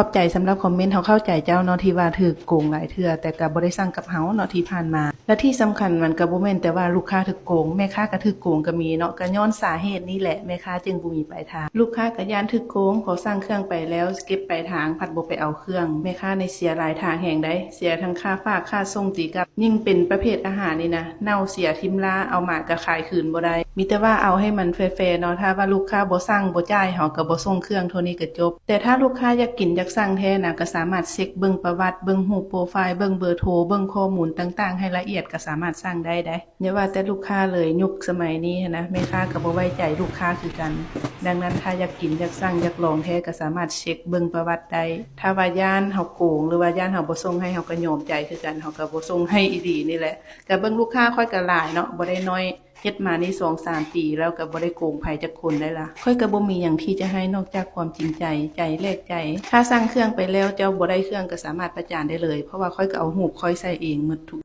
ขอบใจสำหรับคอมเมนต์เขาเข้าใจเจ้าเนาะที่ว่าถูกโกงหลายเทื่อแต่ก็บ่ได้สั่งกับเฮาเนาะที่ผ่านมาและที่สำคัญมันก็บ่แม่นแต่ว่าลูกค้าถูกโกงแม่ค้าก็ถูกโกงก็มีเนาะก็ย้อนสาเหตุนี้แหละแม่ค้าจึงบ่มีปลายทางลูกค้าก็ย้านถูกโกงพอสั่งเครื่องไปแล้วเก็บปลายทางผัดบ่ไปเอาเครื่องแม่ค้าในเสียหลายทางแห่งใดเสียทั้งค่าฝากค่าส่งตีกลับยิ่งเป็นประเภทอาหารนี่นะเน่าเสียทิ่มลาเอามาก็ขายคืนบ่ได้มีแต่ว่าเอาให้มันแฟร์ๆเนาะถ้าว่าลูกค้าบ่สั่งบ่จ่ายเฮาก็บ่ส่งเครื่องเท่านี้ก็จบแต่ถ้าลูกค้าอยากกินอยากสั่งแท้นะก็สามารถเช็คเบิ่งประวัติเบิ่งรูปโปรไฟล์เบิ่งเบอร์โทรเบิ่งข้อมูลต่างๆให้ละเอียดก็สามารถสั่งได้อย่าว่าแต่ลูกค้าเลยยุคสมัยนี้นะแม่ค้าก็บ่ไว้ใจลูกค้าคือกันดังนั้นถ้าอยากกินอยากสั่งอยากลองแท้ก็สามารถเช็คเบิ่งประวัติได้ถ้าว่าย่านเฮาโกงหรือว่าย่านเฮาบ่ส่งให้เฮาก็ยอมใจคือกันเฮาก็บ่ส่งให้อีหลีนี่แหละก็เบิ่งลูกค้าค่อยก็หลายเนาะบ่ได้น้อยเฮ็ดมานี่ 2-3 ปีแล้วก็บ่ได้โกงไผจักคนได้ล่ะค่อยก็บ่มีหยังที่จะให้นอกจากความจริงใจใจแลกใจถ้าสั่งเครื่องไปแล้วเจ้าบ่ได้เครื่องก็สามารถประจานได้เลยเพราะว่าค่อยก็เอารูปค่อยใส่เองหมดทุก